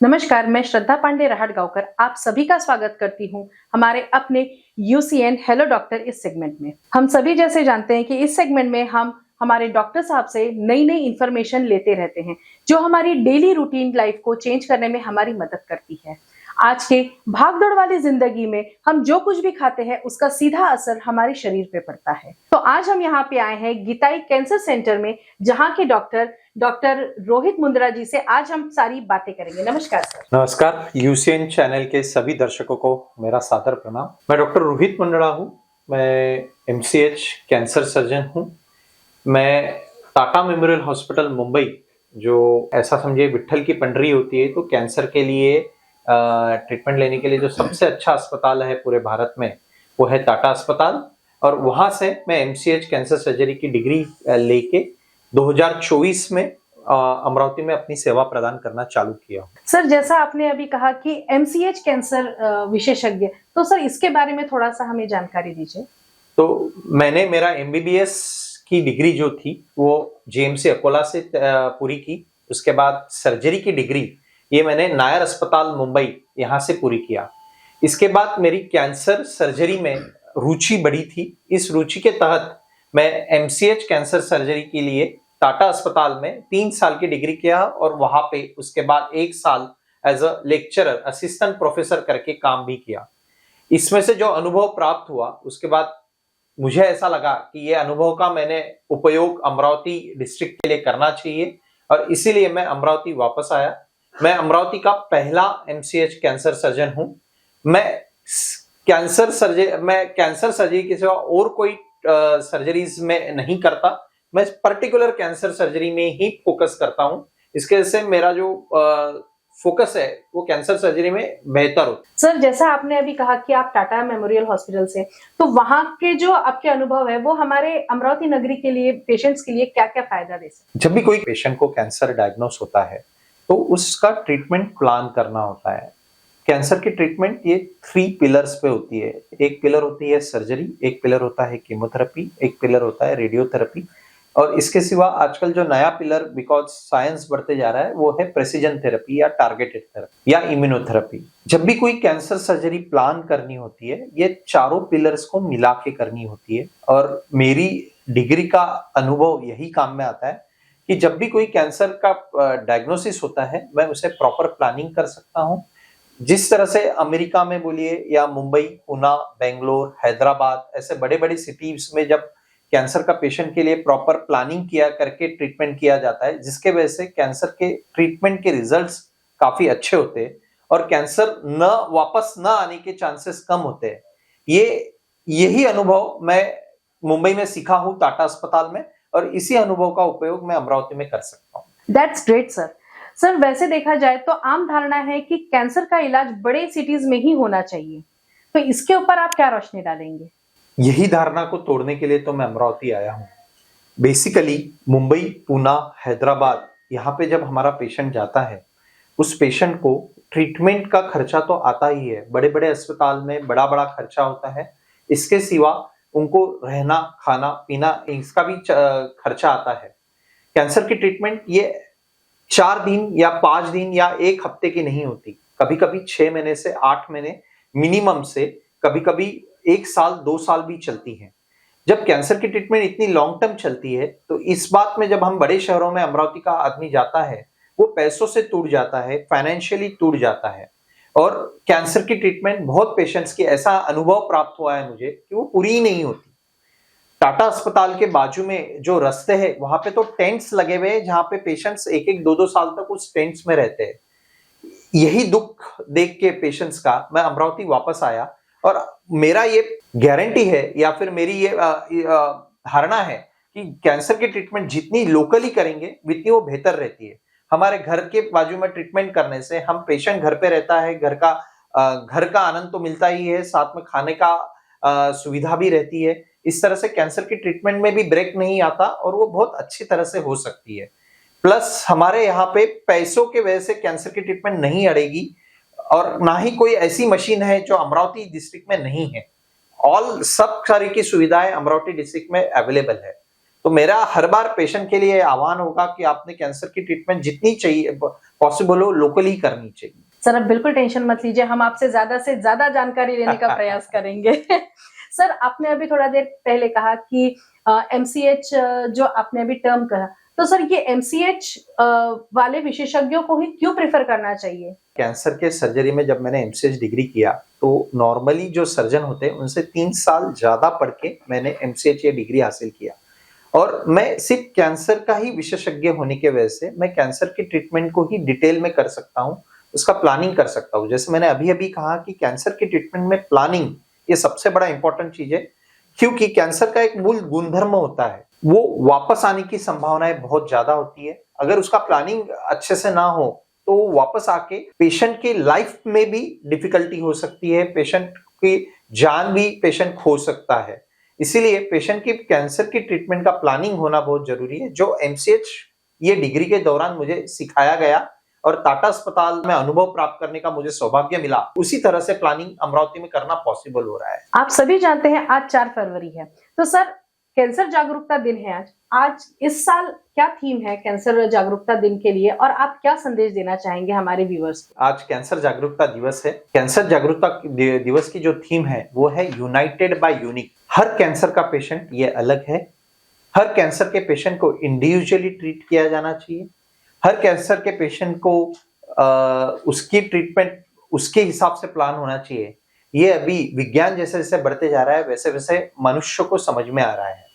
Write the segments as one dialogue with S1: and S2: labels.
S1: नमस्कार, मैं श्रद्धा पांडे राहटगांवकर आप सभी का स्वागत करती हूं हमारे अपने यूसीएन हेलो डॉक्टर इस सेगमेंट में। हम सभी जैसे जानते हैं कि इस सेगमेंट में हम हमारे डॉक्टर साहब से नई नई इंफॉर्मेशन लेते रहते हैं जो हमारी डेली रूटीन लाइफ को चेंज करने में हमारी मदद करती है। आज के भागदौड़ वाली जिंदगी में हम जो कुछ भी खाते हैं उसका सीधा असर हमारे शरीर पे पड़ता है। तो आज हम यहाँ पे आए हैं गीताई कैंसर सेंटर में, जहाँ के डॉक्टर रोहित मुंद्रा जी से आज हम सारी बातें करेंगे। नमस्कार सर।
S2: नमस्कार, यूसीएन चैनल के सभी दर्शकों को मेरा सादर प्रणाम। मैं डॉक्टर रोहित मुंद्रा हूँ। मैं एमसीएच कैंसर सर्जन हूँ। मैं टाटा मेमोरियल हॉस्पिटल मुंबई, जो ऐसा समझिए विट्ठल की पंडरी होती है, तो कैंसर के लिए ट्रीटमेंट लेने के लिए जो सबसे अच्छा अस्पताल है पूरे भारत में वो है टाटा अस्पताल। और वहां से मैं एमसीएच कैंसर सर्जरी की डिग्री लेके 2024 में अमरावती में अपनी सेवा प्रदान करना चालू किया।
S1: सर, जैसा आपने अभी कहा कि एमसीएच कैंसर विशेषज्ञ, तो सर इसके बारे में थोड़ा सा हमें जानकारी दीजिए।
S2: तो मैंने मेरा एमबीबीएस की डिग्री जो थी वो जेएमसी अकोला से पूरी की। उसके बाद सर्जरी की डिग्री ये मैंने नायर अस्पताल मुंबई यहाँ से पूरी किया। इसके बाद मेरी कैंसर सर्जरी में रुचि बढ़ी थी। इस रुचि के तहत मैं एमसीएच कैंसर सर्जरी के लिए टाटा अस्पताल में 3 साल की डिग्री किया और वहां पे उसके बाद 1 साल as a lecturer assistant professor करके काम भी किया। इसमें से जो अनुभव प्राप्त हुआ उसके बाद मुझे ऐसा लगा कि ये अनुभव का मैंने उपयोग अमरावती डिस्ट्रिक्ट के लिए करना चाहिए और इसीलिए मैं अमरावती वापस आया। मैं अमरावती का पहला एमसीएच कैंसर सर्जन हूं। मैं कैंसर सर्जरी के सिवा और कोई सर्जरीज में नहीं करता। मैं पर्टिकुलर कैंसर सर्जरी में ही फोकस करता हूं। इसके वजह से मेरा जो फोकस है वो कैंसर सर्जरी में बेहतर हो।
S1: सर, जैसा आपने अभी कहा कि आप टाटा मेमोरियल हॉस्पिटल से, तो वहां के जो आपके अनुभव है वो हमारे अमरावती नगरी के लिए, पेशेंट्स के लिए क्या क्या फायदा दे सकते?
S2: जब भी कोई पेशेंट को कैंसर डायग्नोस होता है तो उसका ट्रीटमेंट प्लान करना होता है। कैंसर की ट्रीटमेंट ये 3 पिलर्स पे होती है। एक पिलर होती है सर्जरी, एक पिलर होता है कीमोथेरेपी, एक पिलर होता है रेडियोथेरेपी और इसके सिवा आजकल जो नया पिलर बिकॉज साइंस बढ़ते जा रहा है वो है प्रेसिजन थेरेपी या टारगेटेड थेरेपी या इम्यूनोथेरेपी। जब भी कोई कैंसर सर्जरी प्लान करनी होती है ये चारों पिलर्स को मिला के करनी होती है और मेरी डिग्री का अनुभव यही काम में आता है कि जब भी कोई कैंसर का डायग्नोसिस होता है मैं उसे प्रॉपर प्लानिंग कर सकता हूँ। जिस तरह से अमेरिका में बोलिए या मुंबई, पुणे, बेंगलोर, हैदराबाद ऐसे बड़े बड़े सिटीज में जब कैंसर का पेशेंट के लिए प्रॉपर प्लानिंग किया करके ट्रीटमेंट किया जाता है, जिसके वजह से कैंसर के ट्रीटमेंट के रिजल्ट्स काफी अच्छे होते हैं और कैंसर वापस न आने के चांसेस कम होते हैं। यही अनुभव मैं मुंबई में सीखा हूँ टाटा अस्पताल में और इसी अनुभव का उपयोग मैं अमरावती में कर सकता हूँ।
S1: That's great sir. सर, वैसे देखा जाए तो आम धारणा है कि कैंसर का इलाज बड़े सिटीज में ही होना चाहिए, तो इसके ऊपर आप क्या रोशनी डालेंगे?
S2: यही धारणा को तोड़ने के लिए तो मैं अमरावती आया हूँ। बेसिकली मुंबई, पुणे, हैदराबाद यहाँ पे जब हमारा पेशेंट जाता है उस पेशेंट को ट्रीटमेंट का खर्चा तो आता ही है। बड़े बड़े अस्पताल में बड़ा बड़ा खर्चा होता है। इसके सिवा उनको रहना, खाना, पीना इसका भी खर्चा आता है। कैंसर की ट्रीटमेंट ये 4 दिन या 5 दिन या 1 हफ्ते की नहीं होती। कभी कभी 6 महीने से 8 महीने मिनिमम से, कभी कभी 1 साल 2 साल भी चलती है। जब कैंसर की ट्रीटमेंट इतनी लॉन्ग टर्म चलती है तो इस बात में जब हम बड़े शहरों में अमरावती का आदमी जाता है वो पैसों से टूट जाता है, फाइनेंशियली टूट जाता है और कैंसर की ट्रीटमेंट बहुत पेशेंट्स की ऐसा अनुभव प्राप्त हुआ है मुझे कि वो पूरी ही नहीं होती। टाटा अस्पताल के बाजू में जो रास्ते हैं वहां पे तो टेंट्स लगे हुए हैं जहां पे पेशेंट्स 1-1, 2-2 साल तक उस टेंट्स में रहते हैं। यही दुख देख के पेशेंट्स का मैं अमरावती वापस आया और मेरा ये गारंटी है या फिर मेरी ये धारणा है कि कैंसर की ट्रीटमेंट जितनी लोकली करेंगे उतनी वो बेहतर रहती है। हमारे घर के बाजू में ट्रीटमेंट करने से हम पेशेंट घर पे रहता है, घर का आनंद तो मिलता ही है, साथ में खाने का सुविधा भी रहती है। इस तरह से कैंसर की ट्रीटमेंट में भी ब्रेक नहीं आता और वो बहुत अच्छी तरह से हो सकती है। प्लस हमारे यहाँ पे पैसों के वजह से कैंसर की ट्रीटमेंट नहीं अड़ेगी और ना ही कोई ऐसी मशीन है जो अमरावती डिस्ट्रिक्ट में नहीं है। सब सारी की सुविधाएं अमरावती डिस्ट्रिक्ट में अवेलेबल है। तो मेरा हर बार पेशेंट के लिए आह्वान होगा कि आपने कैंसर की ट्रीटमेंट जितनी चाहिए पॉसिबल हो लोकली करनी चाहिए।
S1: सर आप बिल्कुल टेंशन मत लीजिए, हम आपसे ज्यादा जानकारी लेने का प्रयास करेंगे। सर आपने अभी थोड़ा देर पहले कहा कि एमसीएच जो आपने अभी टर्म कहा, तो सर ये एमसीएच वाले विशेषज्ञों को ही क्यों प्रेफर करना चाहिए?
S2: कैंसर के सर्जरी में जब मैंने एमसीएच डिग्री किया तो नॉर्मली जो सर्जन होते हैं उनसे 3 साल ज्यादा पढ़ के मैंने एमसीएच ये डिग्री हासिल किया, और मैं सिर्फ कैंसर का ही विशेषज्ञ होने की वजह से मैं कैंसर की ट्रीटमेंट को ही डिटेल में कर सकता हूँ, उसका प्लानिंग कर सकता हूँ। जैसे मैंने अभी अभी कहा कि कैंसर की ट्रीटमेंट में प्लानिंग ये सबसे बड़ा इंपॉर्टेंट चीज है, क्योंकि कैंसर का एक मूल गुणधर्म होता है, वो वापस आने की संभावनाएं बहुत ज्यादा होती है। अगर उसका प्लानिंग अच्छे से ना हो तो वापस आके पेशेंट की लाइफ में भी डिफिकल्टी हो सकती है, पेशेंट की जान भी पेशेंट खो सकता है। इसीलिए पेशेंट की कैंसर की ट्रीटमेंट का प्लानिंग होना बहुत जरूरी है, जो एमसीएच ये डिग्री के दौरान मुझे सिखाया गया और टाटा अस्पताल में अनुभव प्राप्त करने का मुझे सौभाग्य मिला, उसी तरह से प्लानिंग अमरावती में करना पॉसिबल हो रहा है।
S1: आप सभी जानते हैं आज 4 फरवरी है, तो सर कैंसर जागरूकता दिन है आज इस साल क्या थीम है कैंसर जागरूकता दिन के लिए, और आप क्या संदेश देना चाहेंगे हमारे व्यूअर्स को?
S2: आज कैंसर जागरूकता दिवस है। कैंसर जागरूकता दिवस की जो थीम है वो है यूनाइटेड बाय यूनिक। हर कैंसर का पेशेंट ये अलग है, हर कैंसर के पेशेंट को इंडिविजुअली ट्रीट किया जाना चाहिए, हर कैंसर के पेशेंट को उसकी ट्रीटमेंट उसके हिसाब से प्लान होना चाहिए। ये अभी विज्ञान जैसे जैसे बढ़ते जा रहा है वैसे वैसे मनुष्य को समझ में आ रहा है,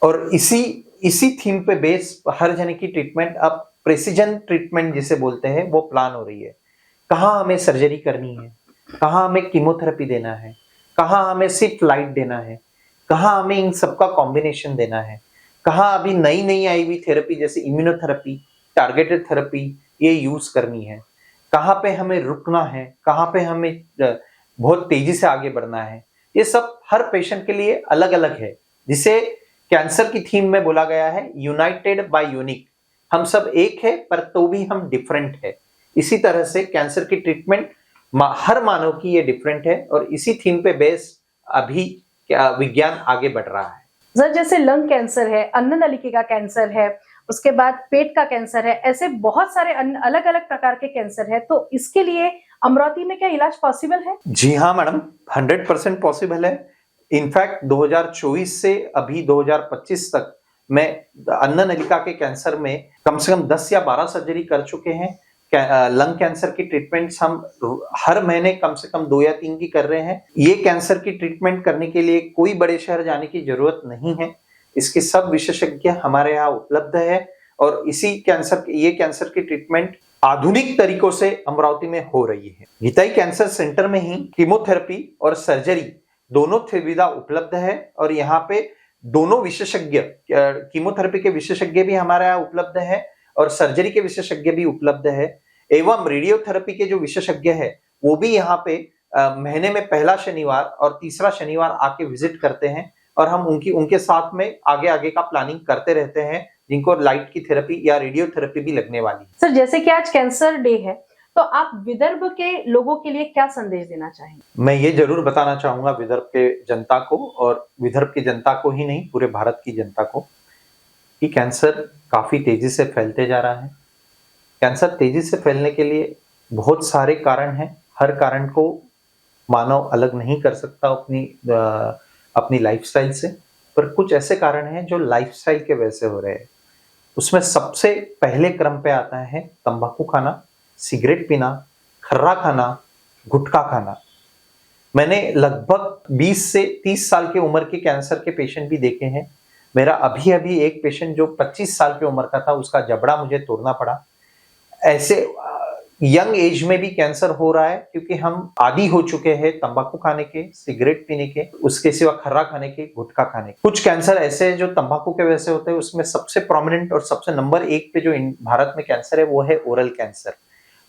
S2: और इसी थीम पे बेस हर जने की ट्रीटमेंट अब प्रेसिजन ट्रीटमेंट जिसे बोलते हैं वो प्लान हो रही है। कहाँ हमें सर्जरी करनी है, कहाँ हमें कीमोथेरेपी देना है, कहाँ हमें सिर्फ लाइट देना है, कहाँ हमें इन सबका कॉम्बिनेशन देना है, कहाँ अभी नई नई आई हुई थेरेपी जैसे इम्यूनोथेरेपी, टारगेटेड थेरेपी ये यूज करनी है, कहाँ पे हमें रुकना है, कहाँ पे हमें बहुत तेजी से आगे बढ़ना है। ये सब हर पेशेंट के लिए अलग अलग है, जिसे कैंसर की थीम में बोला गया है यूनाइटेड बाय यूनिक। हम सब एक है पर तो भी हम डिफरेंट है। इसी तरह से कैंसर की ट्रीटमेंट हर मानव की ये डिफरेंट है, और इसी थीम पे बेस अभी विज्ञान आगे बढ़ रहा है।
S1: सर जैसे लंग कैंसर है, अन्न नलिका का कैंसर है, उसके बाद पेट का कैंसर है, ऐसे बहुत सारे अलग अलग प्रकार के कैंसर है, तो इसके लिए अमरावती में क्या इलाज पॉसिबल है?
S2: जी हाँ मैडम, 100% पॉसिबल है। इनफैक्ट 2024 से अभी 2025 तक मैं अन्न नलिका के कैंसर में कम से कम 10 या 12 सर्जरी कर चुके हैं। लंग कैंसर की ट्रीटमेंट्स हम हर महीने कम से कम 2 या 3 की कर रहे हैं। ये कैंसर की ट्रीटमेंट करने के लिए कोई बड़े शहर जाने की जरूरत नहीं है, इसके सब विशेषज्ञ हमारे यहाँ उपलब्ध है, और ये कैंसर की ट्रीटमेंट आधुनिक तरीकों से अमरावती में हो रही है। गीताई कैंसर सेंटर में ही कीमोथेरेपी और सर्जरी दोनों सुविधा उपलब्ध है, और यहाँ पे दोनों विशेषज्ञ कीमोथेरेपी के विशेषज्ञ भी हमारे यहाँ उपलब्ध है और सर्जरी के विशेषज्ञ भी उपलब्ध है, एवं रेडियोथेरेपी के जो विशेषज्ञ है वो भी यहाँ पे महीने में पहला शनिवार और तीसरा शनिवार आके विजिट करते हैं, और हम उनके साथ में आगे का प्लानिंग करते रहते हैं, जिनको लाइट की थेरेपी या रेडियोथेरेपी भी लगने वाली है।
S1: सर जैसे कि आज कैंसर डे है, तो आप विदर्भ के लोगों के लिए क्या संदेश देना चाहेंगे?
S2: मैं ये जरूर बताना चाहूंगा विदर्भ के जनता को, और विदर्भ की जनता को ही नहीं पूरे भारत की जनता को, कि कैंसर काफी तेजी से फैलते जा रहा है। कैंसर तेजी से फैलने के लिए बहुत सारे कारण हैं, हर कारण को मानव अलग नहीं कर सकता अपनी लाइफस्टाइल से, पर कुछ ऐसे कारण हैं जो लाइफस्टाइल के वजह से हो रहे हैं। उसमें सबसे पहले क्रम पे आता है तंबाकू खाना, सिगरेट पीना, खर्रा खाना, गुटखा खाना। मैंने लगभग 20 से 30 साल की उम्र के कैंसर के पेशेंट भी देखे हैं। मेरा अभी एक पेशेंट जो 25 साल की उम्र का था, उसका जबड़ा मुझे तोड़ना पड़ा। ऐसे यंग एज में भी कैंसर हो रहा है, क्योंकि हम आदी हो चुके हैं तंबाकू खाने के, सिगरेट पीने के, उसके सिवा खर्रा खाने के, गुटखा खाने के। कुछ कैंसर ऐसे हैं जो तंबाकू के वजह से होते हैं, उसमें सबसे प्रोमिनेंट और सबसे नंबर 1 पे जो भारत में कैंसर है वो है ओरल कैंसर।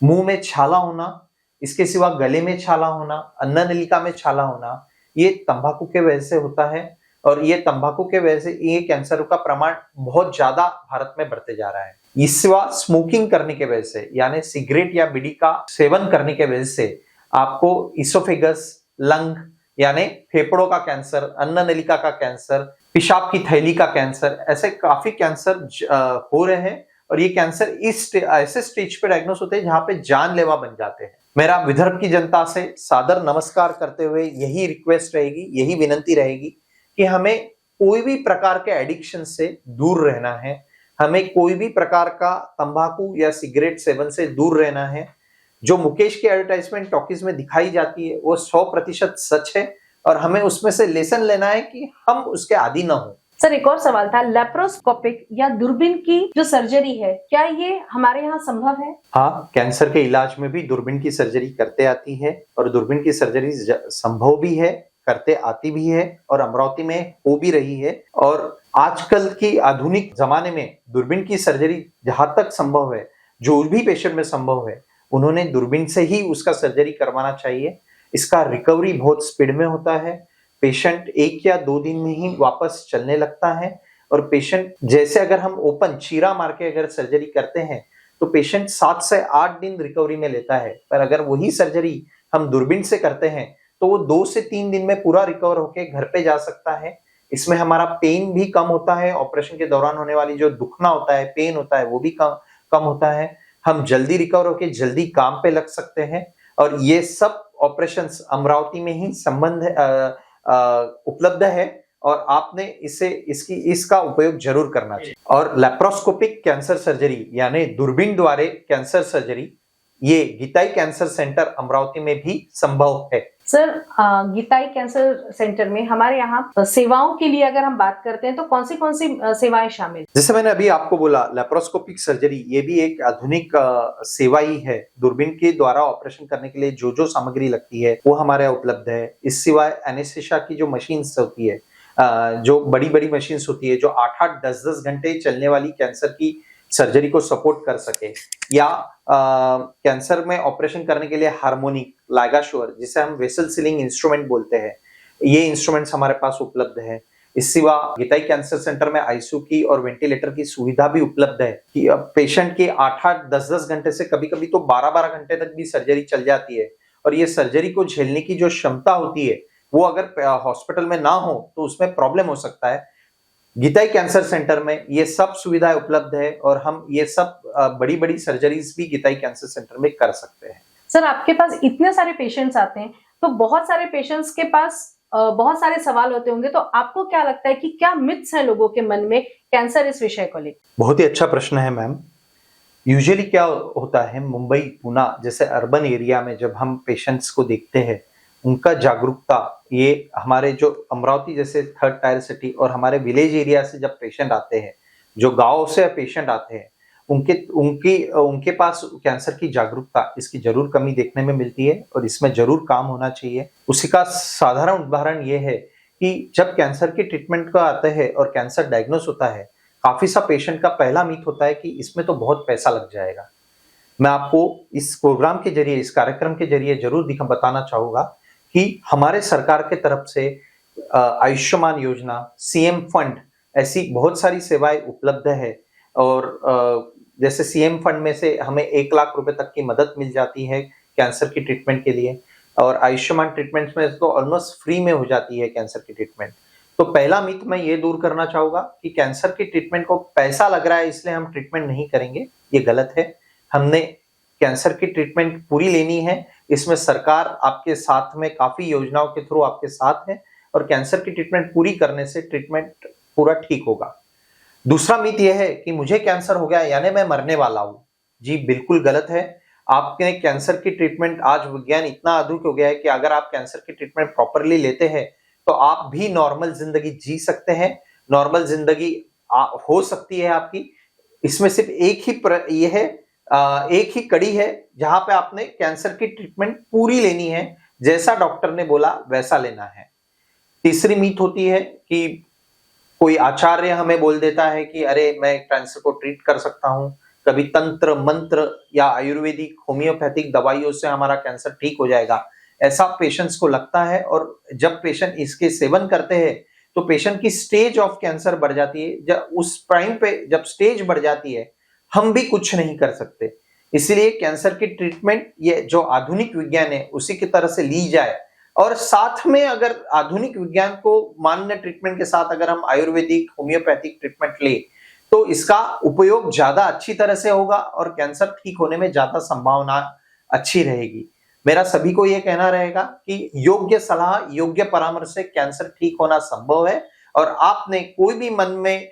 S2: मुंह में छाला होना, इसके सिवा गले में छाला होना, अन्न नलिका में छाला होना, ये तंबाकू के वजह से होता है, और ये तंबाकू के वजह से ये कैंसर का प्रमाण बहुत ज्यादा भारत में बढ़ते जा रहा है। इस सिवा स्मोकिंग करने के वजह से, यानी सिगरेट या बीड़ी का सेवन करने के वजह से आपको इसोफेगस, लंग, यानी फेफड़ों का कैंसर, अन्न नलिका का कैंसर, पेशाब की थैली का कैंसर, ऐसे काफी कैंसर हो रहे हैं। और ये कैंसर ऐसे स्टेज पे डायग्नोस होते हैं जहां पे जानलेवा बन जाते हैं। मेरा विदर्भ की जनता से सादर नमस्कार करते हुए यही रिक्वेस्ट रहेगी, यही विनंती रहेगी कि हमें कोई भी प्रकार के एडिक्शन से दूर रहना है, हमें कोई भी प्रकार का तंबाकू या सिगरेट सेवन से दूर रहना है। जो मुकेश की एडवर्टाइजमेंट टॉकीज में दिखाई जाती है वो 100% सच है और हमें उसमें से लेसन लेना है कि हम उसके आदी ना हो।
S1: सर, एक और सवाल था, लेप्रोस्कोपिक या दूरबीन की जो सर्जरी है, क्या ये हमारे यहाँ संभव है?
S2: हाँ, कैंसर के इलाज में भी दूरबीन की सर्जरी करते आती है और दूरबीन की सर्जरी संभव भी है, करते आती भी है और अमरावती में हो भी रही है। और आजकल की आधुनिक जमाने में दूरबीन की सर्जरी जहां तक संभव है, जो भी पेशेंट में संभव है, उन्होंने दूरबीन से ही उसका सर्जरी करवाना चाहिए। इसका रिकवरी बहुत स्पीड में होता है, पेशेंट 1 या 2 दिन में ही वापस चलने लगता है। और पेशेंट जैसे अगर हम ओपन चीरा मार के अगर सर्जरी करते हैं तो पेशेंट 7 से 8 दिन रिकवरी में लेता है, पर अगर वही सर्जरी हम दूरबीन से करते हैं तो वो 2 से 3 दिन में पूरा रिकवर होके घर पे जा सकता है। इसमें हमारा पेन भी कम होता है, ऑपरेशन के दौरान होने वाली जो दुखना होता है, पेन होता है, वो भी कम होता है। हम जल्दी रिकवर होके जल्दी काम पे लग सकते हैं और ये सब ऑपरेशंस अमरावती में ही उपलब्ध है और आपने इसका उपयोग जरूर करना चाहिए। और लेप्रोस्कोपिक कैंसर सर्जरी यानी दूरबीन द्वारा कैंसर सर्जरी ये गीताई कैंसर सेंटर अमरावती में भी संभव है।
S1: सर, गीताई कैंसर सेंटर में हमारे यहाँ सेवाओं के लिए अगर हम बात करते हैं तो कौन सी सेवाएं शामिल?
S2: जैसे मैंने अभी आपको बोला, लेप्रोस्कोपिक सर्जरी ये भी एक आधुनिक सेवा ही है। दूरबीन के द्वारा ऑपरेशन करने के लिए जो सामग्री लगती है वो हमारे यहाँ उपलब्ध है। इस सिवाय एनेस्थीसिया की जो मशीन्स होती है, जो बड़ी मशीन्स होती है, जो 8-8, 10-10 घंटे चलने वाली कैंसर की सर्जरी को सपोर्ट कर सके, या कैंसर में ऑपरेशन करने के लिए हार्मोनिक, लाइगाशोर, जिसे हम वेसल सीलिंग इंस्ट्रूमेंट बोलते हैं, ये इंस्ट्रूमेंट्स हमारे पास उपलब्ध है। इस सिवा गीताई कैंसर सेंटर में आईसीयू की और वेंटिलेटर की सुविधा भी उपलब्ध है कि अब पेशेंट के 8-8, 10-10 घंटे से कभी-कभी तो 12-12 घंटे तक भी सर्जरी चल जाती है। और ये सर्जरी को झेलने की जो क्षमता होती है वो अगर हॉस्पिटल में ना हो तो उसमें प्रॉब्लम हो सकता है। गीताई कैंसर सेंटर में ये सब सुविधाएं उपलब्ध है और हम ये सब बड़ी सर्जरीज भी गीताई कैंसर सेंटर में कर सकते हैं।
S1: सर, आपके पास इतने सारे पेशेंट्स आते हैं तो बहुत सारे पेशेंट्स के पास बहुत सारे सवाल होते होंगे, तो आपको क्या लगता है कि क्या मिथ्स हैं लोगों के मन में कैंसर इस विषय को लेकर?
S2: बहुत ही अच्छा प्रश्न है मैम। यूजुअली क्या होता है, मुंबई, पुणे जैसे अर्बन एरिया में जब हम पेशेंट्स को देखते हैं, उनका जागरूकता, ये हमारे जो अमरावती जैसे 3rd टायर सिटी और हमारे विलेज एरिया से जब पेशेंट आते हैं, जो गांव से पेशेंट आते हैं, उनके पास कैंसर की जागरूकता, इसकी जरूर कमी देखने में मिलती है और इसमें जरूर काम होना चाहिए। उसी का साधारण उदाहरण ये है कि जब कैंसर की ट्रीटमेंट का आता है और कैंसर डायग्नोस होता है, काफी सा पेशेंट का पहला मिथ होता है कि इसमें तो बहुत पैसा लग जाएगा। मैं आपको इस प्रोग्राम के जरिए, इस कार्यक्रम के जरिए जरूर बताना चाहूंगा कि हमारे सरकार के तरफ से आयुष्मान योजना, सीएम फंड, ऐसी बहुत सारी सेवाएं उपलब्ध है। और जैसे सीएम फंड में से हमें 1 लाख रुपए तक की मदद मिल जाती है कैंसर की ट्रीटमेंट के लिए, और आयुष्मान ट्रीटमेंट में तो ऑलमोस्ट फ्री में हो जाती है कैंसर की ट्रीटमेंट। तो पहला मिथ मैं ये दूर करना चाहूंगा कि कैंसर की ट्रीटमेंट को पैसा लग रहा है इसलिए हम ट्रीटमेंट नहीं करेंगे, ये गलत है। हमने कैंसर की ट्रीटमेंट पूरी लेनी है, इसमें सरकार आपके साथ में काफी योजनाओं के थ्रू आपके साथ है और कैंसर की ट्रीटमेंट पूरी करने से ट्रीटमेंट पूरा ठीक होगा। दूसरा मिथ यह है कि मुझे कैंसर हो गया यानी मैं मरने वाला हूं। जी बिल्कुल गलत है। आपके कैंसर की ट्रीटमेंट, आज विज्ञान इतना आधुनिक हो गया है कि अगर आप कैंसर की ट्रीटमेंट प्रॉपरली लेते हैं तो आप भी नॉर्मल जिंदगी जी सकते हैं, नॉर्मल जिंदगी हो सकती है आपकी। इसमें सिर्फ एक ही कड़ी है जहां पे आपने कैंसर की ट्रीटमेंट पूरी लेनी है, जैसा डॉक्टर ने बोला वैसा लेना है। तीसरी मीथ होती है कि कोई आचार्य हमें बोल देता है कि अरे मैं कैंसर को ट्रीट कर सकता हूं, कभी तंत्र मंत्र या आयुर्वेदिक होम्योपैथिक दवाइयों से हमारा कैंसर ठीक हो जाएगा, ऐसा पेशेंट्स को लगता है। और जब पेशेंट इसके सेवन करते हैं तो पेशेंट की स्टेज ऑफ कैंसर बढ़ जाती है। जब उस प्राइम पे जब स्टेज बढ़ जाती है, हम भी कुछ नहीं कर सकते। इसलिए कैंसर की ट्रीटमेंट ये जो आधुनिक विज्ञान है उसी की तरह से ली जाए और साथ में अगर आधुनिक विज्ञान को मान्य ट्रीटमेंट के साथ अगर हम आयुर्वेदिक होम्योपैथिक ट्रीटमेंट ले तो इसका उपयोग ज्यादा अच्छी तरह से होगा और कैंसर ठीक होने में ज्यादा संभावना अच्छी रहेगी। मेरा सभी को यह कहना रहेगा कि योग्य सलाह योग्य परामर्श से कैंसर ठीक होना संभव है और आपने कोई भी मन में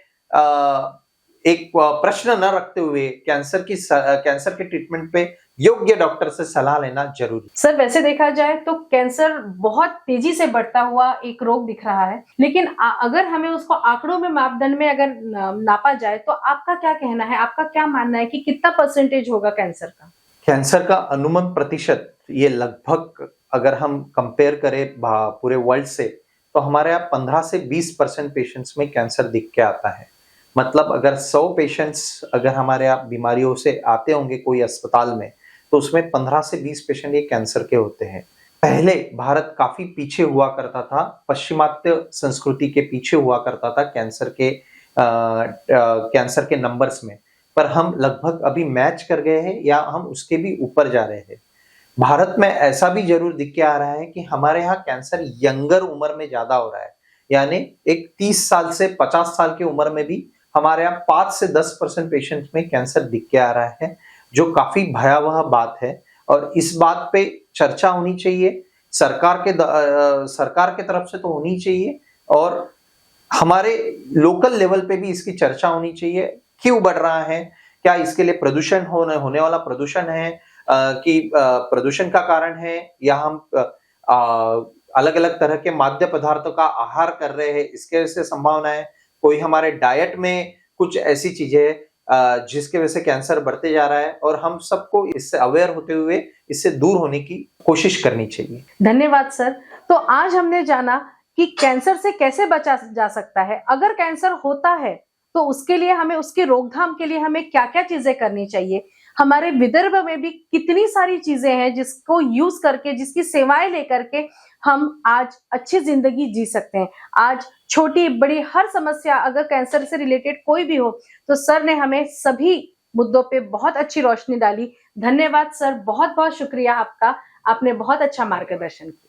S2: एक प्रश्न न रखते हुए कैंसर के ट्रीटमेंट पे योग्य डॉक्टर से सलाह लेना जरूरी।
S1: सर वैसे देखा जाए तो कैंसर बहुत तेजी से बढ़ता हुआ एक रोग दिख रहा है, लेकिन अगर हमें उसको आंकड़ों में मापदंड में अगर नापा जाए तो आपका क्या कहना है, आपका क्या मानना है कि कितना परसेंटेज होगा कैंसर का?
S2: कैंसर का अनुमान प्रतिशत ये लगभग अगर हम कंपेयर करें पूरे वर्ल्ड से तो हमारे यहाँ 15 से 20% पेशेंट्स में कैंसर दिख के आता है। मतलब अगर 100 पेशेंट्स अगर हमारे यहाँ बीमारियों से आते होंगे कोई अस्पताल में तो उसमें 15 से 20 पेशेंट ये कैंसर के होते हैं। पहले भारत काफी पीछे हुआ करता था, पश्चिमात्य संस्कृति के पीछे हुआ करता था कैंसर के नंबर्स में, पर हम लगभग अभी मैच कर गए हैं या हम उसके भी ऊपर जा रहे हैं। भारत में ऐसा भी जरूर दिख के आ रहा है कि हमारे यहाँ कैंसर यंगर उम्र में ज्यादा हो रहा है, यानी एक 30 साल से 50 साल की उम्र में भी हमारे यहाँ 5 से 10% पेशेंट में कैंसर दिख के आ रहा है, जो काफी भयावह बात है और इस बात पे चर्चा होनी चाहिए। सरकार के तरफ से तो होनी चाहिए और हमारे लोकल लेवल पे भी इसकी चर्चा होनी चाहिए। क्यों बढ़ रहा है, क्या इसके लिए प्रदूषण होने वाला प्रदूषण है कि प्रदूषण का कारण है या हम अलग अलग तरह के मादक पदार्थों का आहार कर रहे हैं, इसके वजह से संभावना है। कोई हमारे डाइट में कुछ ऐसी चीजें है जिसके वजह से कैंसर बढ़ते जा रहा है और हम सबको इससे अवेयर होते हुए इससे दूर होने की कोशिश करनी चाहिए।
S1: धन्यवाद सर। तो आज हमने जाना कि कैंसर से कैसे बचा जा सकता है, अगर कैंसर होता है तो उसके लिए हमें उसकी रोकथाम के लिए हमें क्या क्या चीजें करनी चाहिए। हमारे विदर्भ में भी कितनी सारी चीजें हैं जिसको यूज करके, जिसकी सेवाएं लेकर के हम आज अच्छी जिंदगी जी सकते हैं। आज छोटी बड़ी हर समस्या अगर कैंसर से रिलेटेड कोई भी हो तो सर ने हमें सभी मुद्दों पे बहुत अच्छी रोशनी डाली। धन्यवाद सर, बहुत बहुत शुक्रिया आपका, आपने बहुत अच्छा मार्गदर्शन किया।